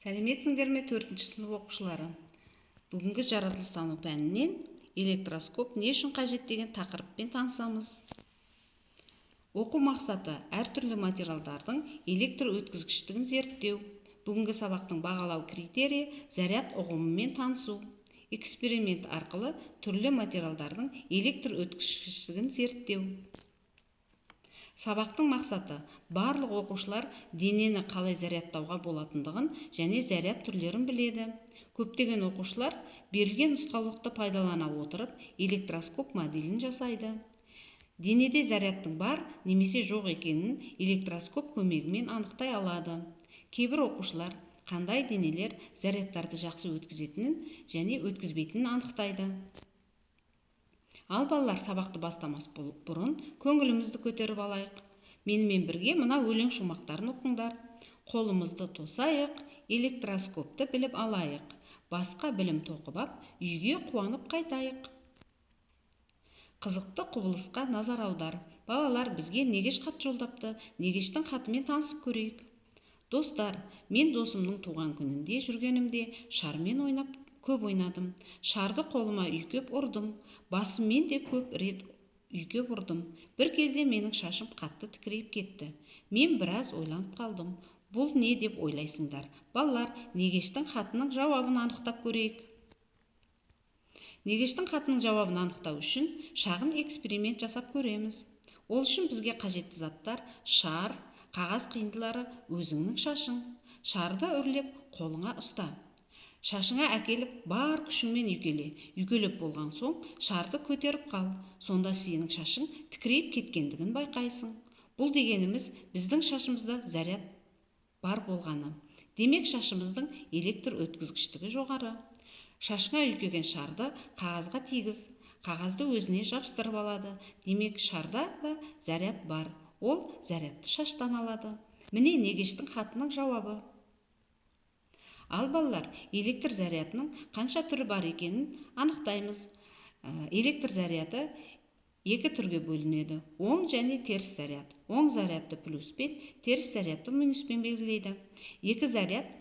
Сәлеметсіңдер ме 4-ші сынып оқушылары? Бүгінгі жаратылыстану пәнінен электроскоп не үшін қажет деген тақырыппен танысамыз. Оқу мақсаты әртүрлі материалдардың электр өткізгіштігін зерттеу. Бүгінгі сабақтың бағалау критерийі заряд ұғымымен танысу. Эксперимент арқылы түрлі материалдардың электр өткізгіштігін зерттеу. Сабақтың мақсаты барлық оқушылар денені қалай зарядтауға болатындығын және заряд түрлерін біледі. Көптеген оқушылар берілген нұсқаулықты пайдалана отырып электроскоп моделін жасайды. Денеде зарядтың бар немесе жоқ екенін электроскоп көмегімен анықтай алады. Кейбір оқушылар қандай денелер зарядтарды жақсы өткізетінін және өткізбейтінін анықтайды. Ал балалар, сабақты бастамас бұрын көңілімізді көтеріп алайық. Менімен бірге мына өлең шумақтарын оқыңдар. Қолымызды тосайық, электроскопты біліп алайық. Басқа білім тоқып ап, үйге қуанып қайтайық. Қызықты құбылысқа назар аудар. Балалар бізге Негеш хат жолдапты. Негештің хатымен танысып көрейік. Достар, мен досымның туған күнінде жүргенімде шармен ойнап көп ойнадым. Шарды қолыма үйкеп ұрдым. Басыммен де көп рет үйкеп ұрдым. Бір кезде менің шашым қатты тікірейіп кетті. Мен біраз ойланып қалдым. Бұл не деп ойлайсыңдар? Балалар, Негештің хатының жауабын анықтап көрейік. Негештің хатының жауабын анықтау үшін шағын эксперимент жасап көреміз. Ол үшін бізге қажетті заттар: шар, қағаз қиындылары, өзіңнің шашың. Шарды үрлеп қолыңа ұста. Шашыңа әкеліп бар күшіңмен үйкеле. Үйкелеп болған соң шарды көтеріп қал. Сонда сенің шашың тікірейіп кеткендігін байқайсың. Бұл дегеніміз біздің шашымызда заряд бар болғаны. Демек шашымыздың электр өткізгіштігі жоғары. Шашыңа үйкеген шарды қағазға тигіз. Қағазды өзіне жабыстырып алады. Демек шарда да заряд бар. Ол зарядты шаштан алады. Міне Негештің хатының жауабы. Ал балалар, электр зарядының қанша түрі бар екенін анықтаймыз. Электр заряды екі түрге бөлінеді: оң және теріс заряд. Оң зарядты плюспен, теріс зарядты минуспен белгілейді. Екі заряд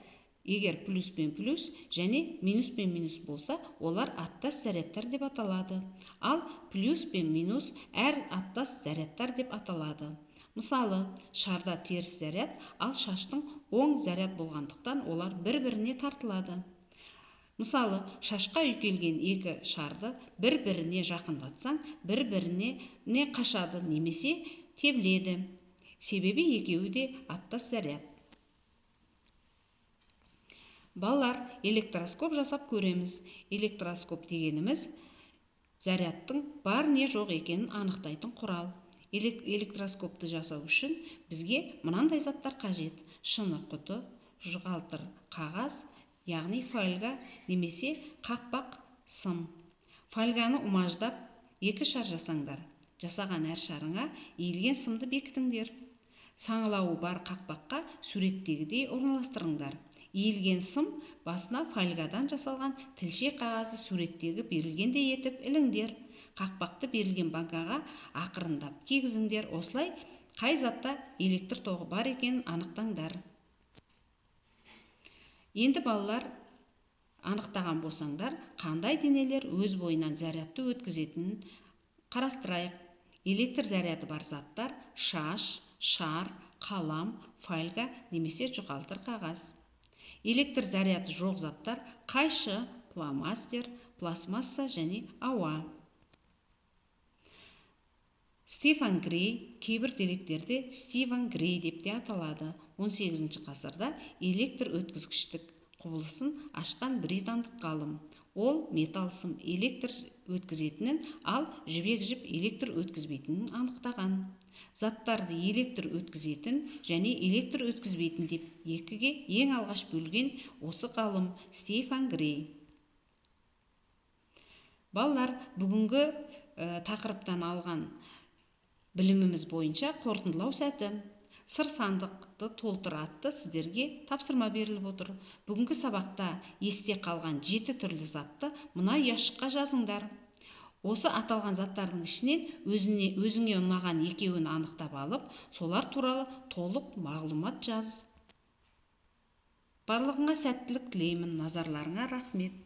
егер плюспен плюс және минуспен минус болса, олар аттас зарядтар деп аталады. Ал плюс пен минус әр аттас зарядтар деп аталады. Мысалы, шарда теріс заряд, ал шаштың оң заряд болғандықтан олар бір-біріне тартылады. Мысалы, шашқа үйкелген екі шарды бір-біріне жақындатсаң, бір-біріне қашады немесе тебіледі. Себебі екеуі де аттас заряд. Балалар, электроскоп жасап көреміз. Электроскоп дегеніміз зарядтың бар не жоқ екенін анықтайтын құрал. Электроскопты жасау үшін бізге мынандай заттар қажет: шыны құты, жығалтыр қағаз, яғни фольга немесе қақпақ сым. Фольганы умаждап екі шар жасаңдар. Жасаған әр шарыңа иілген сымды бекітіңдер. Саңылауы бар қақпаққа суреттегідей орналастырыңдар. Иілген сым басына фольгадан жасалған тілше қағазды суреттегі берілгендей етіп іліңдер. Қақпақты берілген банкаға ақырындап кигізіңдер. Осылай қай затта электр тоғы бар екенін анықтаңдар. Енді балалар, анықтаған болсаңдар, қандай денелер өз бойынан зарядты өткізетінін қарастырайық. Электр заряды бар заттар: шаш, шар, қалам, фольга немесе жұқалтыр қағаз. Электр заряды жоқ заттар: қайшы, фломастер, пластмасса және ауа. Стефан Грей, кейбір деректерде Стефан Грей деп те аталады. 18-ші ғасырда электр өткізгіштік құбылысын ашқан британдық ғалым. Ол металл сым электр өткізетінін, ал жібек жіп электр өткізбейтінін анықтаған. Заттарды электр өткізетін және электр өткізбейтін деп екіге ең алғаш бөлген осы ғалым Стефан Грей. Балалар, бүгінгі тақырыптан алған біліміміз бойынша қорытындылау сәті. Сыр сандықты толтыр атты сіздерге тапсырма беріліп отыр. Бүгінгі сабақта есте қалған 7 түрлі затты мына ұяшыққа жазыңдар. Осы аталған заттардың ішінен өзіңе ұнаған екеуін анықтап алып, солар туралы толық мағлұмат жаз. барлығыңа сәттілік тілеймін. Назарларыңа рахмет.